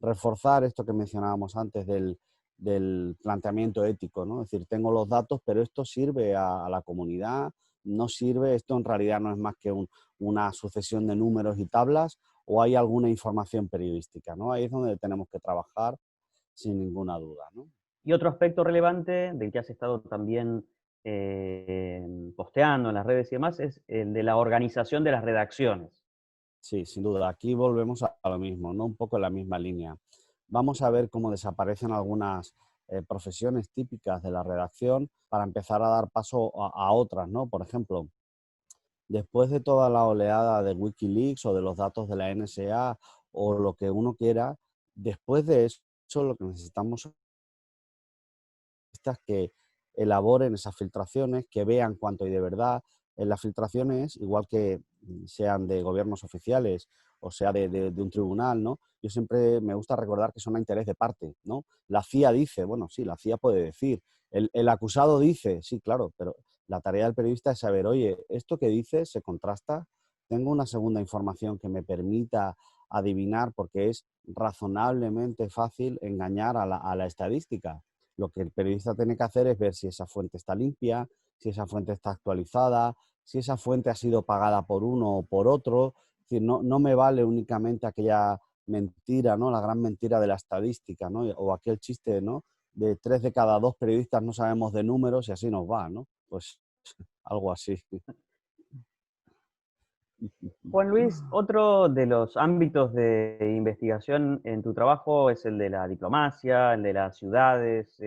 reforzar esto que mencionábamos antes del planteamiento ético, ¿no? Es decir, tengo los datos, pero esto sirve a la comunidad, no sirve, esto en realidad no es más que una sucesión de números y tablas, o hay alguna información periodística, ¿no? Ahí es donde tenemos que trabajar sin ninguna duda, ¿no? Y otro aspecto relevante del que has estado también posteando en las redes y demás es el de la organización de las redacciones. Sí, sin duda. Aquí volvemos a lo mismo, ¿no? Un poco en la misma línea. Vamos a ver cómo desaparecen algunas profesiones típicas de la redacción para empezar a dar paso a otras, ¿no? Por ejemplo, después de toda la oleada de Wikileaks o de los datos de la NSA o lo que uno quiera, después de eso lo que necesitamos es que elaboren esas filtraciones, que vean cuánto hay de verdad en las filtraciones, igual que sean de gobiernos oficiales o sea de un tribunal, ¿no? Yo siempre me gusta recordar que son a interés de parte, ¿no? La CIA dice, bueno, sí, la CIA puede decir, el acusado dice, sí, claro, pero la tarea del periodista es saber, oye, esto que dice se contrasta, tengo una segunda información que me permita adivinar, porque es razonablemente fácil engañar a la estadística. Lo que el periodista tiene que hacer es ver si esa fuente está limpia, si esa fuente está actualizada, si esa fuente ha sido pagada por uno o por otro. Es decir, no me vale únicamente aquella mentira, ¿no? La gran mentira de la estadística, ¿no? O aquel chiste, ¿no? De 3 de cada 2 periodistas no sabemos de números y así nos va, ¿no? Pues algo así. Juan Luis, otro de los ámbitos de investigación en tu trabajo es el de la diplomacia, el de las ciudades.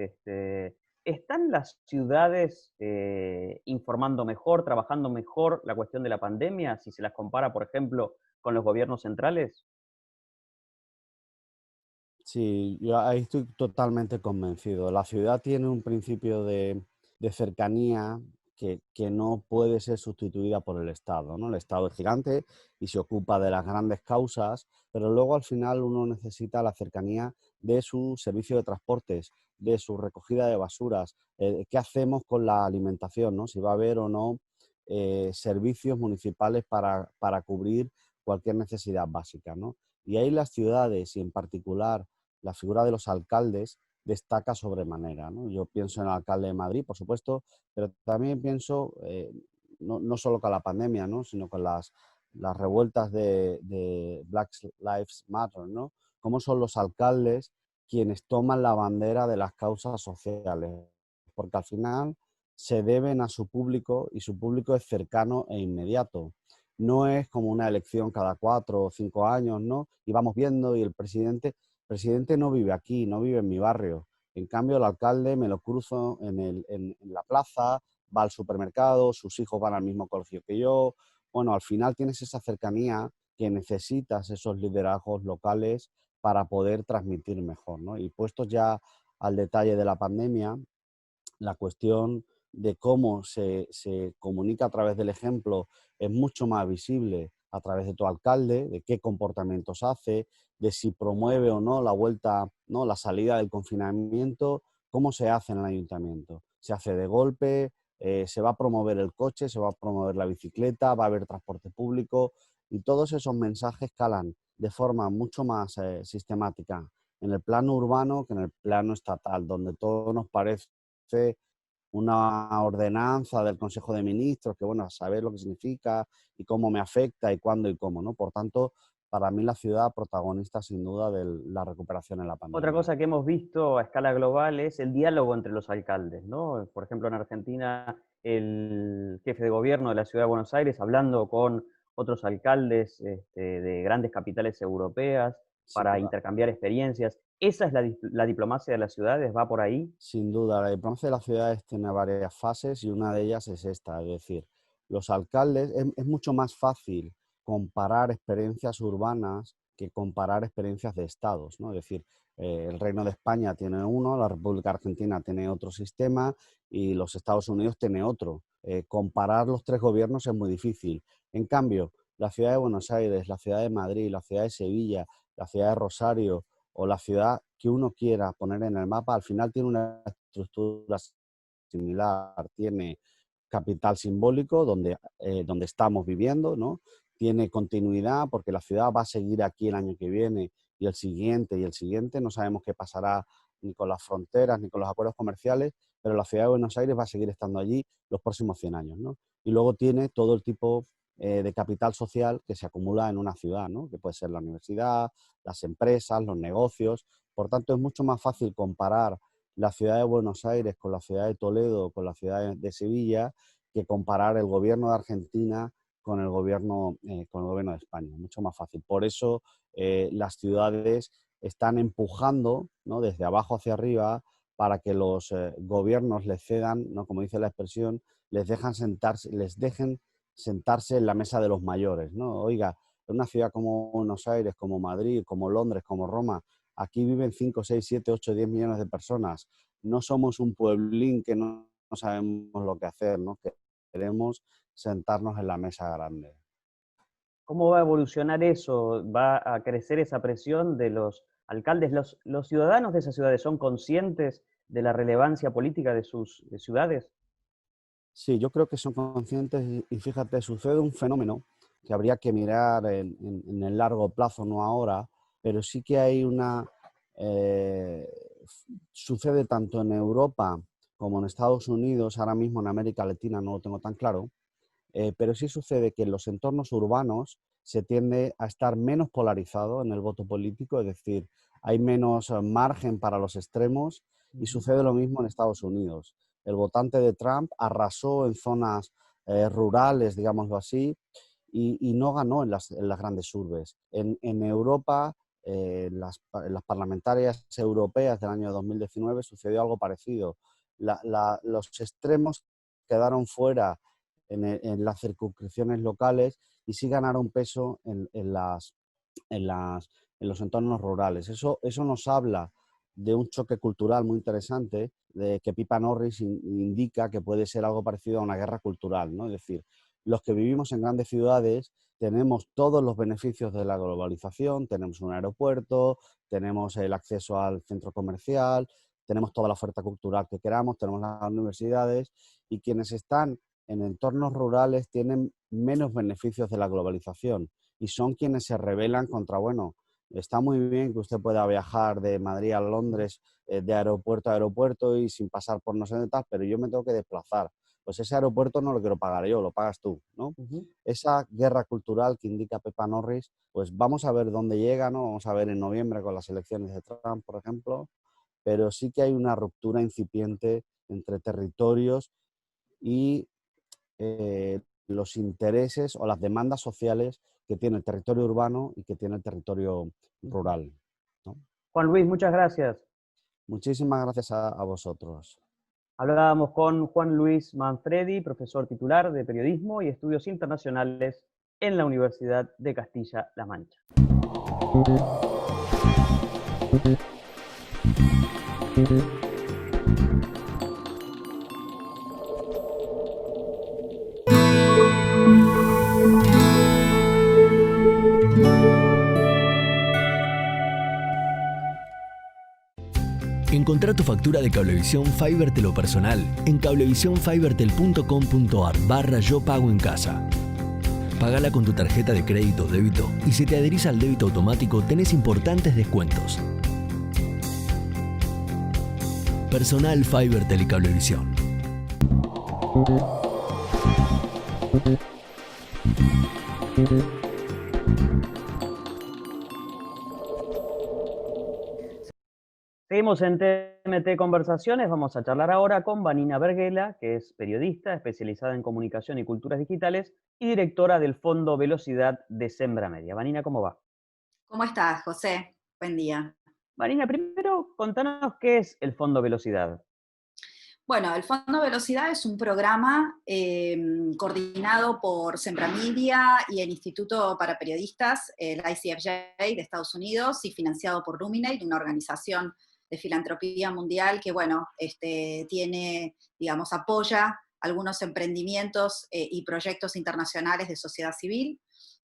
¿Están las ciudades informando mejor, trabajando mejor la cuestión de la pandemia, si se las compara, por ejemplo, con los gobiernos centrales? Sí, yo ahí estoy totalmente convencido. La ciudad tiene un principio de cercanía que no puede ser sustituida por el Estado, ¿no? El Estado es gigante y se ocupa de las grandes causas, pero luego al final uno necesita la cercanía de su servicio de transportes, de su recogida de basuras, qué hacemos con la alimentación, ¿no? Si va a haber o no servicios municipales para cubrir cualquier necesidad básica, ¿no? Y ahí las ciudades y en particular la figura de los alcaldes destaca sobremanera, ¿no? Yo pienso en el alcalde de Madrid, por supuesto, pero también pienso, no solo con la pandemia, ¿no? Sino con las revueltas de Black Lives Matter, ¿no? Cómo son los alcaldes quienes toman la bandera de las causas sociales, porque al final se deben a su público y su público es cercano e inmediato. No es como una elección cada 4 o 5 años, ¿no? Y vamos viendo y el presidente no vive aquí, no vive en mi barrio. En cambio, el alcalde me lo cruzo en la plaza, va al supermercado, sus hijos van al mismo colegio que yo. Bueno, al final tienes esa cercanía que necesitas esos liderazgos locales para poder transmitir mejor, ¿no? Y puestos ya al detalle de la pandemia, la cuestión de cómo se comunica a través del ejemplo es mucho más visible a través de tu alcalde, de qué comportamientos hace, de si promueve o no la vuelta, ¿no? La salida del confinamiento, cómo se hace en el ayuntamiento. Se hace de golpe, se va a promover el coche, se va a promover la bicicleta, va a haber transporte público y todos esos mensajes calan de forma mucho más sistemática en el plano urbano que en el plano estatal, donde todo nos parece una ordenanza del Consejo de Ministros, que bueno, a saber lo que significa y cómo me afecta y cuándo y cómo, ¿no? Por tanto, para mí la ciudad protagonista sin duda de la recuperación en la Otra pandemia. cosa que hemos visto a escala global es el diálogo entre los alcaldes, ¿no? Por ejemplo, en Argentina, el jefe de gobierno de la ciudad de Buenos Aires hablando con otros alcaldes de grandes capitales europeas Sin para duda, intercambiar experiencias. ¿Esa es la diplomacia de las ciudades? ¿Va por ahí? sin duda, la diplomacia de las ciudades tiene varias fases y una de ellas es esta, es decir, los alcaldes, es mucho más fácil comparar experiencias urbanas que comparar experiencias de estados, ¿no? Es decir, el Reino de España tiene uno, la República Argentina tiene otro sistema y los Estados Unidos tiene otro. Comparar los tres gobiernos es muy difícil. En cambio, la ciudad de Buenos Aires, la ciudad de Madrid, la ciudad de Sevilla, la ciudad de Rosario o la ciudad que uno quiera poner en el mapa, al final tiene una estructura similar, tiene capital simbólico donde estamos viviendo, ¿no? Tiene continuidad porque la ciudad va a seguir aquí el año que viene y el siguiente y el siguiente. No sabemos qué pasará ni con las fronteras ni con los acuerdos comerciales, pero la ciudad de Buenos Aires va a seguir estando allí los próximos 100 años, ¿no? Y luego tiene todo el tipo de capital social que se acumula en una ciudad, ¿no? Que puede ser la universidad, las empresas, los negocios. Por tanto, es mucho más fácil comparar la ciudad de Buenos Aires con la ciudad de Toledo, con la ciudad de Sevilla, que comparar el gobierno de Argentina con el gobierno de España. Mucho más fácil. Por eso las ciudades están empujando, ¿no?, desde abajo hacia arriba para que los gobiernos les cedan, ¿no?, como dice la expresión, les dejen sentarse en la mesa de los mayores, ¿no? Oiga, en una ciudad como Buenos Aires, como Madrid, como Londres, como Roma, aquí viven 5, 6, 7, 8, 10 millones de personas. No somos un pueblín que no sabemos lo que hacer, ¿no? Que queremos sentarnos en la mesa grande. ¿Cómo va a evolucionar eso? ¿Va a crecer esa presión de los alcaldes? ¿Los ciudadanos de esas ciudades son conscientes de la relevancia política de sus ciudades? Sí, yo creo que son conscientes y fíjate, sucede un fenómeno que habría que mirar en el largo plazo, no ahora, pero sí que hay eh, sucede tanto en Europa como en Estados Unidos, ahora mismo en América Latina no lo tengo tan claro, pero sí sucede que en los entornos urbanos se tiende a estar menos polarizado en el voto político, es decir, hay menos margen para los extremos y sucede lo mismo en Estados Unidos. El votante de Trump arrasó en zonas rurales, digámoslo así, y no ganó en las grandes urbes. En Europa, en las parlamentarias europeas del año 2019 sucedió algo parecido. Los extremos quedaron fuera en las circunscripciones locales y sí ganaron peso en, las, en los entornos rurales. Eso nos habla de un choque cultural muy interesante, de que Pipa Norris indica que puede ser algo parecido a una guerra cultural, ¿no? Es decir, los que vivimos en grandes ciudades tenemos todos los beneficios de la globalización, tenemos un aeropuerto, tenemos el acceso al centro comercial, tenemos toda la oferta cultural que queramos, tenemos las universidades, y quienes están en entornos rurales tienen menos beneficios de la globalización y son quienes se rebelan contra, bueno, está muy bien que usted pueda viajar de Madrid a Londres, de aeropuerto a aeropuerto y sin pasar por no sé dónde tal, pero yo me tengo que desplazar. Pues ese aeropuerto no lo quiero pagar yo, lo pagas tú, ¿no? Ujú. Esa guerra cultural que indica Pepa Norris, pues vamos a ver dónde llega, ¿no? Vamos a ver en noviembre con las elecciones de Trump, por ejemplo, pero sí que hay una ruptura incipiente entre territorios y los intereses o las demandas sociales que tiene el territorio urbano y que tiene el territorio rural, ¿no? Juan Luis, muchas gracias. Muchísimas gracias a vosotros. Hablábamos con Juan Luis Manfredi, profesor titular de Periodismo y Estudios Internacionales en la Universidad de Castilla-La Mancha. Encontrá tu factura de Cablevisión Fibertel o personal en cablevisionfibertel.com.ar/yo pago en casa. Pagala con tu tarjeta de crédito o débito y si te adherís al débito automático tenés importantes descuentos. Personal Fibertel y Cablevisión. Seguimos en TMT Conversaciones, vamos a charlar ahora con Vanina Berghela, que es periodista especializada en comunicación y culturas digitales y directora del Fondo Velocidad de Sembra Media. Vanina, ¿cómo va? ¿Cómo estás, José? Buen día. Vanina, primero contanos qué es el Fondo Velocidad. Bueno, el Fondo Velocidad es un programa coordinado por Sembra Media y el Instituto para Periodistas, el ICFJ de Estados Unidos, y financiado por Luminate, una organización de filantropía mundial que, bueno, tiene, digamos, apoya algunos emprendimientos y proyectos internacionales de sociedad civil.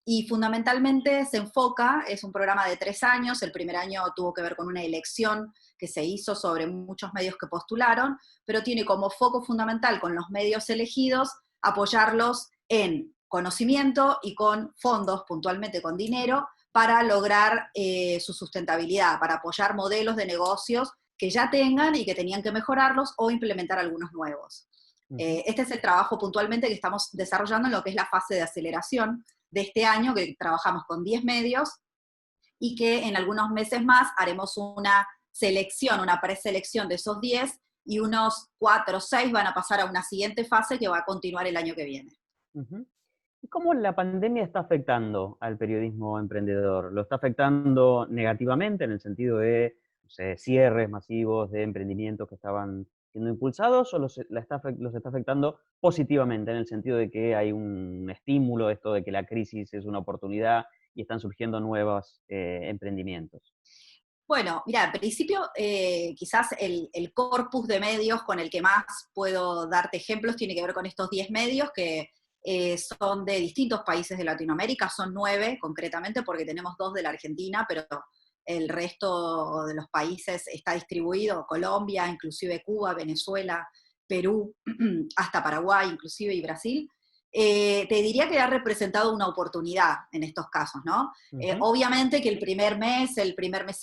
Y fundamentalmente se enfoca, es un programa de 3 años, el primer año tuvo que ver con una elección que se hizo sobre muchos medios que postularon, pero tiene como foco fundamental con los medios elegidos apoyarlos en conocimiento y con fondos, puntualmente con dinero, para lograr su sustentabilidad, para apoyar modelos de negocios que ya tengan y que tenían que mejorarlos o implementar algunos nuevos. Este es el trabajo puntualmente que estamos desarrollando en lo que es la fase de aceleración de este año, que trabajamos con 10 medios y que en algunos meses más haremos una selección, una preselección de esos 10 y unos 4 o 6 van a pasar a una siguiente fase que va a continuar el año que viene. ¿Y cómo la pandemia está afectando al periodismo emprendedor? ¿Lo está afectando negativamente en el sentido de, no sé, cierres masivos de emprendimientos que estaban siendo impulsados, o los está afectando positivamente en el sentido de que hay un estímulo, esto de que la crisis es una oportunidad y están surgiendo nuevos emprendimientos? Bueno, mira, en principio quizás el corpus de medios con el que más puedo darte ejemplos tiene que ver con estos 10 medios que son de distintos países de Latinoamérica, son 9 concretamente porque tenemos 2 de la Argentina, pero el resto de los países está distribuido, Colombia, inclusive Cuba, Venezuela, Perú, hasta Paraguay inclusive y Brasil. Te diría que ha representado una oportunidad en estos casos, ¿no? Obviamente que el primer mes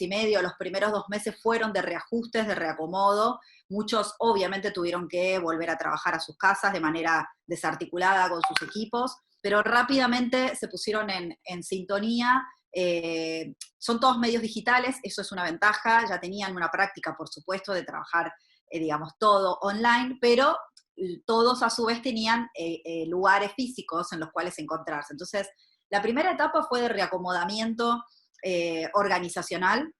y medio, los primeros 2 meses fueron de reajustes, de reacomodo. Muchos obviamente tuvieron que volver a trabajar a sus casas de manera desarticulada con sus equipos, pero rápidamente se pusieron en sintonía. Son todos medios digitales, eso es una ventaja. Ya tenían una práctica, por supuesto, de trabajar, digamos, todo online, pero todos a su vez tenían lugares físicos en los cuales encontrarse. Entonces, la primera etapa fue de reacomodamiento organizacional,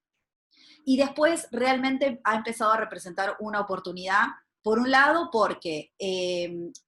y después realmente ha empezado a representar una oportunidad, por un lado porque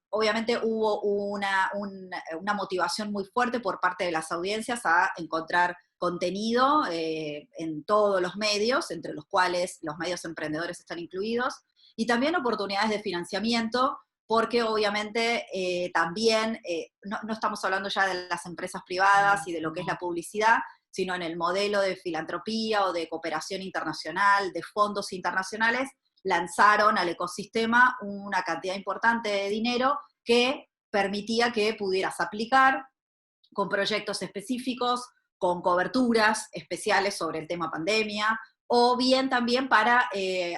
obviamente hubo una motivación muy fuerte por parte de las audiencias a encontrar contenido en todos los medios, entre los cuales los medios emprendedores están incluidos, y también oportunidades de financiamiento, porque obviamente también no estamos hablando ya de las empresas privadas y de lo que es la publicidad, sino en el modelo de filantropía o de cooperación internacional, de fondos internacionales, lanzaron al ecosistema una cantidad importante de dinero que permitía que pudieras aplicar con proyectos específicos, con coberturas especiales sobre el tema pandemia, o bien también para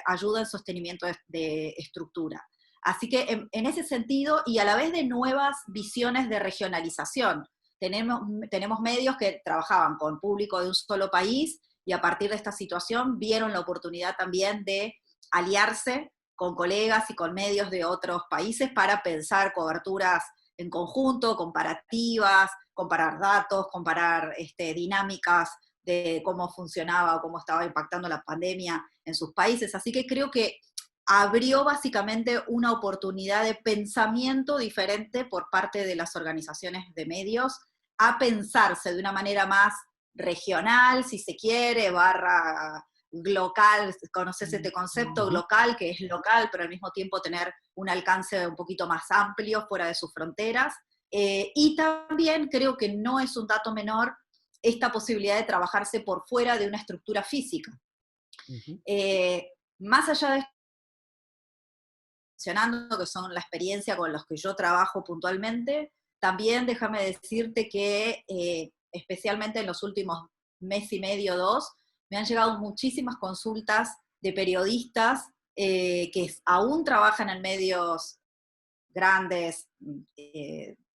ayuda en sostenimiento de estructura. Así que en ese sentido, y a la vez de nuevas visiones de regionalización, tenemos medios que trabajaban con público de un solo país, y a partir de esta situación vieron la oportunidad también de aliarse con colegas y con medios de otros países para pensar coberturas en conjunto, comparativas, comparar datos, comparar dinámicas de cómo funcionaba o cómo estaba impactando la pandemia en sus países. Así que creo que abrió básicamente una oportunidad de pensamiento diferente por parte de las organizaciones de medios a pensarse de una manera más regional, si se quiere, barra local. ¿Conoces este concepto local, que es local, pero al mismo tiempo tener un alcance un poquito más amplio fuera de sus fronteras? Y también creo que no es un dato menor esta posibilidad de trabajarse por fuera de una estructura física. Más allá de que son la experiencia con los que yo trabajo puntualmente, también déjame decirte que especialmente en los últimos mes y medio, 2, me han llegado muchísimas consultas de periodistas que aún trabajan en medios grandes,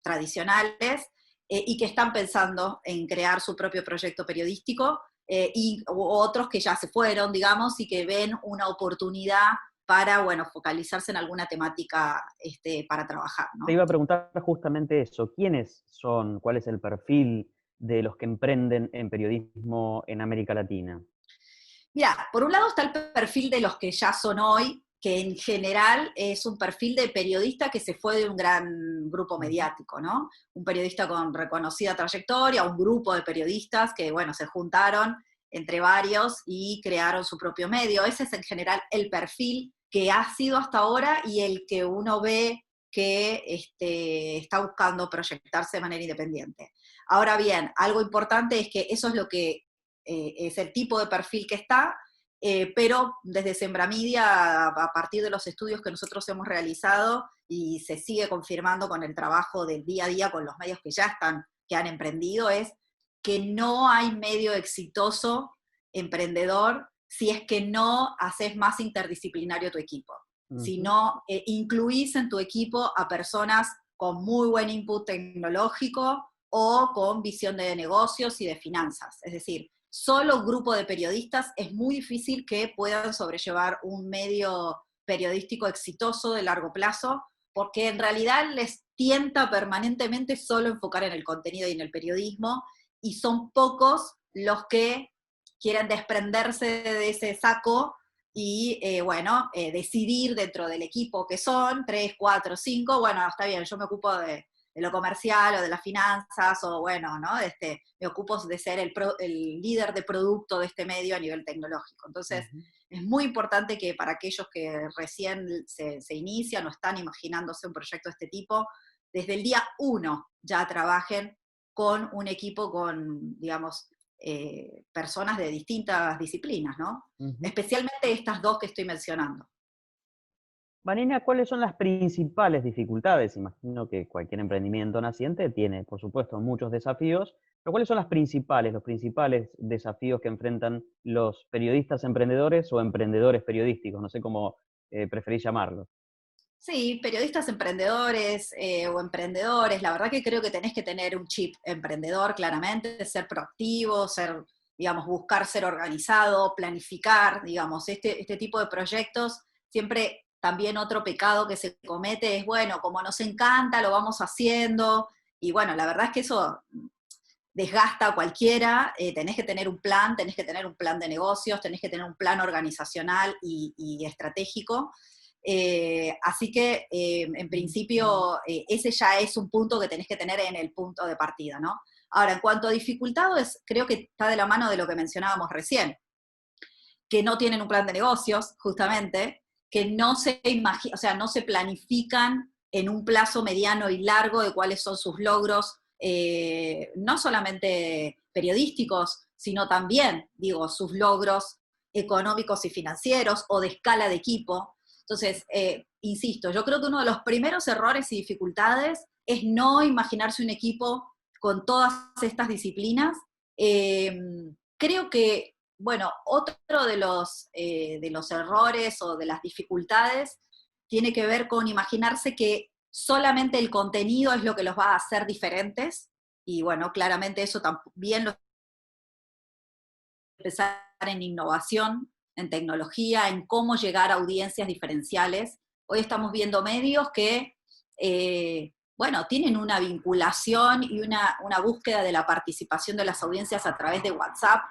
tradicionales, y que están pensando en crear su propio proyecto periodístico, y otros que ya se fueron, digamos, y que ven una oportunidad para, bueno, focalizarse en alguna temática para trabajar, ¿no? Te iba a preguntar justamente eso. ¿Quiénes son? ¿Cuál es el perfil de los que emprenden en periodismo en América Latina? Mira, por un lado está el perfil de los que ya son hoy, que en general es un perfil de periodista que se fue de un gran grupo mediático, ¿no? Un periodista con reconocida trayectoria, un grupo de periodistas que, bueno, se juntaron entre varios y crearon su propio medio. Ese es en general el perfil que ha sido hasta ahora y el que uno ve que está buscando proyectarse de manera independiente. Ahora bien, algo importante es que eso es lo que es el tipo de perfil que está, pero desde Sembramedia, a partir de los estudios que nosotros hemos realizado, y se sigue confirmando con el trabajo del día a día con los medios que ya están, que han emprendido, es que no hay medio exitoso emprendedor si es que no haces más interdisciplinario tu equipo. Si no incluís en tu equipo a personas con muy buen input tecnológico o con visión de negocios y de finanzas. Es decir, solo un grupo de periodistas es muy difícil que puedan sobrellevar un medio periodístico exitoso de largo plazo, porque en realidad les tienta permanentemente solo enfocar en el contenido y en el periodismo, y son pocos los que quieren desprenderse de ese saco y, decidir dentro del equipo que son, 3, 4, 5, bueno, está bien, yo me ocupo de lo comercial o de las finanzas, o bueno, ¿no? Me ocupo de ser el líder de producto de este medio a nivel tecnológico. Entonces, es muy importante que para aquellos que recién se inician o están imaginándose un proyecto de este tipo, desde el día 1 ya trabajen con un equipo con, digamos, personas de distintas disciplinas, ¿no? Especialmente estas dos que estoy mencionando. Vanina, ¿cuáles son las principales dificultades? Imagino que cualquier emprendimiento naciente tiene, por supuesto, muchos desafíos, pero ¿cuáles son los principales desafíos que enfrentan los periodistas emprendedores o emprendedores periodísticos? No sé cómo preferís llamarlo. Sí, periodistas emprendedores o emprendedores, la verdad que creo que tenés que tener un chip emprendedor, claramente, ser proactivo, digamos, buscar ser organizado, planificar, digamos, este tipo de proyectos. Siempre también otro pecado que se comete es, bueno, como nos encanta, lo vamos haciendo, y bueno, la verdad es que eso desgasta a cualquiera. Tenés que tener un plan, tenés que tener un plan de negocios, tenés que tener un plan organizacional y estratégico. Así que, en principio, ese ya es un punto que tenés que tener en el punto de partida, ¿no? Ahora, en cuanto a dificultades, creo que está de la mano de lo que mencionábamos recién, que no tienen un plan de negocios, justamente, que no se planifican en un plazo mediano y largo de cuáles son sus logros, no solamente periodísticos, sino también, digo, sus logros económicos y financieros o de escala de equipo. Entonces, insisto, yo creo que uno de los primeros errores y dificultades es no imaginarse un equipo con todas estas disciplinas. Creo que, bueno, otro de los errores o de las dificultades tiene que ver con imaginarse que solamente el contenido es lo que los va a hacer diferentes, y bueno, claramente eso también lo empezar en innovación, en tecnología, en cómo llegar a audiencias diferenciales. Hoy estamos viendo medios que, tienen una vinculación y una búsqueda de la participación de las audiencias a través de WhatsApp,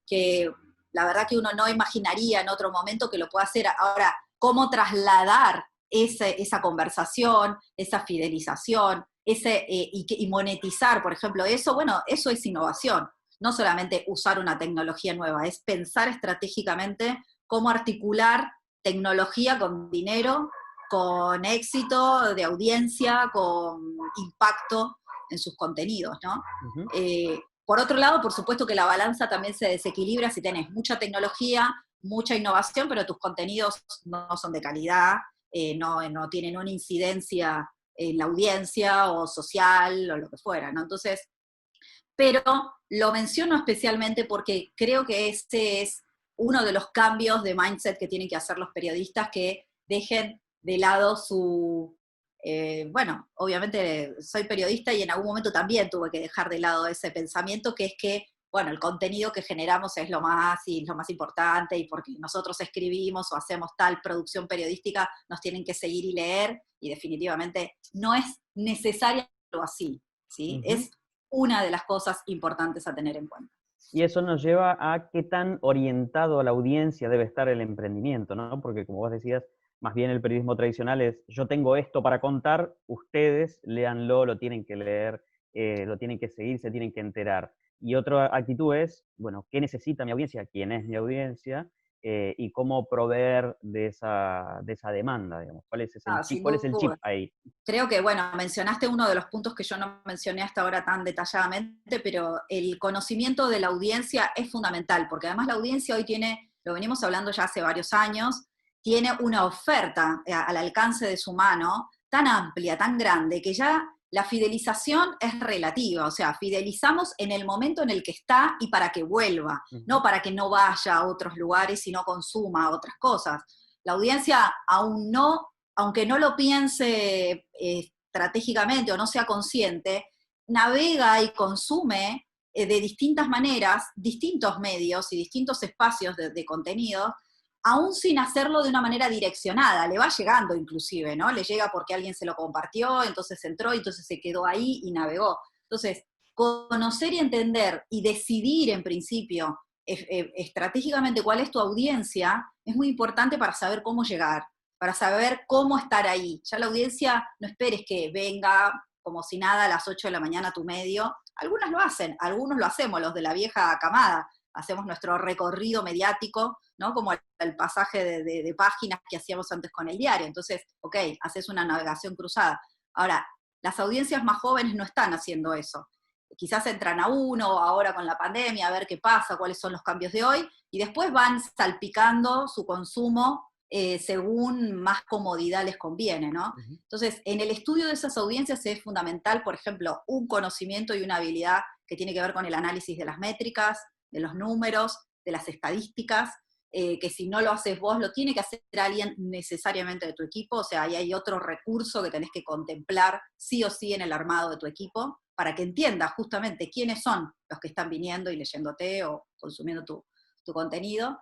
que la verdad que uno no imaginaría en otro momento que lo pueda hacer. Ahora, ¿cómo trasladar esa conversación, esa fidelización, y monetizar, por ejemplo, eso? Bueno, eso es innovación. No solamente usar una tecnología nueva, es pensar estratégicamente cómo articular tecnología con dinero, con éxito de audiencia, con impacto en sus contenidos, ¿no? Por otro lado, por supuesto que la balanza también se desequilibra si tenés mucha tecnología, mucha innovación, pero tus contenidos no son de calidad, no tienen una incidencia en la audiencia o social o lo que fuera, ¿no? Entonces, pero lo menciono especialmente porque creo que este es uno de los cambios de mindset que tienen que hacer los periodistas, que dejen de lado obviamente soy periodista y en algún momento también tuve que dejar de lado ese pensamiento, que es que, bueno, el contenido que generamos es lo más importante, y porque nosotros escribimos o hacemos tal producción periodística, nos tienen que seguir y leer, y definitivamente no es necesario así, ¿sí? Es una de las cosas importantes a tener en cuenta. Y eso nos lleva a qué tan orientado a la audiencia debe estar el emprendimiento, ¿no? Porque, como vos decías, más bien el periodismo tradicional es: yo tengo esto para contar, ustedes léanlo, lo tienen que leer, lo tienen que seguir, se tienen que enterar. Y otra actitud es, bueno, ¿qué necesita mi audiencia? ¿Quién es mi audiencia? Y cómo proveer de esa demanda, digamos. ¿Cuál es el chip ahí? Creo que, bueno, mencionaste uno de los puntos que yo no mencioné hasta ahora tan detalladamente, pero el conocimiento de la audiencia es fundamental, porque además la audiencia hoy tiene, lo venimos hablando ya hace varios años, tiene una oferta al alcance de su mano tan amplia, tan grande, que ya la fidelización es relativa, o sea, fidelizamos en el momento en el que está y para que vuelva, no para que no vaya a otros lugares y no consuma otras cosas. La audiencia aún no, aunque no lo piense estratégicamente o no sea consciente, navega y consume de distintas maneras, distintos medios y distintos espacios de contenido, aún sin hacerlo de una manera direccionada, le va llegando inclusive, ¿no? Le llega porque alguien se lo compartió, entonces entró, entonces se quedó ahí y navegó. Entonces, conocer y entender y decidir en principio estratégicamente cuál es tu audiencia es muy importante para saber cómo llegar, para saber cómo estar ahí. Ya la audiencia, no esperes que venga como si nada a las 8 de la mañana a tu medio. Algunas lo hacen, algunos lo hacemos, los de la vieja camada, hacemos nuestro recorrido mediático, ¿no? Como el pasaje de páginas que hacíamos antes con el diario. Entonces, ok, haces una navegación cruzada. Ahora, las audiencias más jóvenes no están haciendo eso. Quizás entran a uno, ahora con la pandemia, a ver qué pasa, cuáles son los cambios de hoy, y después van salpicando su consumo según más comodidad les conviene, ¿no? Entonces, en el estudio de esas audiencias es fundamental, por ejemplo, un conocimiento y una habilidad que tiene que ver con el análisis de las métricas, de los números, de las estadísticas, que si no lo haces vos, lo tiene que hacer alguien necesariamente de tu equipo, o sea, ahí hay otro recurso que tenés que contemplar sí o sí en el armado de tu equipo, para que entiendas justamente quiénes son los que están viniendo y leyéndote o consumiendo tu contenido.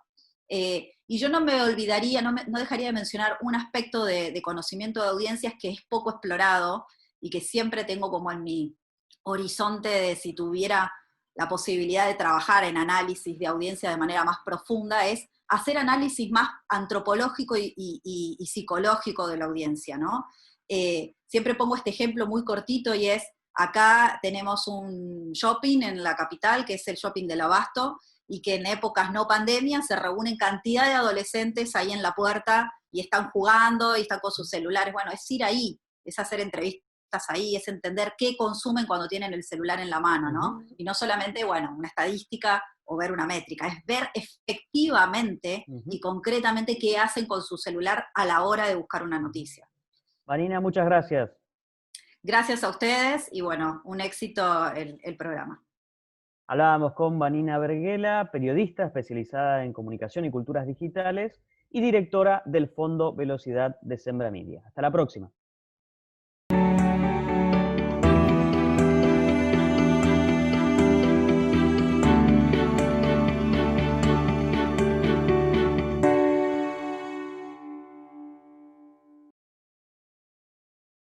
Y yo no me olvidaría, no dejaría de mencionar un aspecto de conocimiento de audiencias que es poco explorado y que siempre tengo como en mi horizonte de si tuviera la posibilidad de trabajar en análisis de audiencia de manera más profunda, es hacer análisis más antropológico y psicológico de la audiencia, ¿no? Siempre pongo este ejemplo muy cortito y es, acá tenemos un shopping en la capital, que es el shopping del Abasto, y que en épocas no pandemia se reúnen cantidad de adolescentes ahí en la puerta y están jugando y están con sus celulares. Bueno, es ir ahí, es hacer entrevistas ahí, es entender qué consumen cuando tienen el celular en la mano, ¿no? Y no solamente, bueno, una estadística o ver una métrica, es ver efectivamente y concretamente qué hacen con su celular a la hora de buscar una noticia. Marina, muchas gracias. Gracias a ustedes y bueno, un éxito el programa. Hablábamos con Vanina Berghela, periodista especializada en comunicación y culturas digitales y directora del Fondo Velocidad de Sembra Media. Hasta la próxima.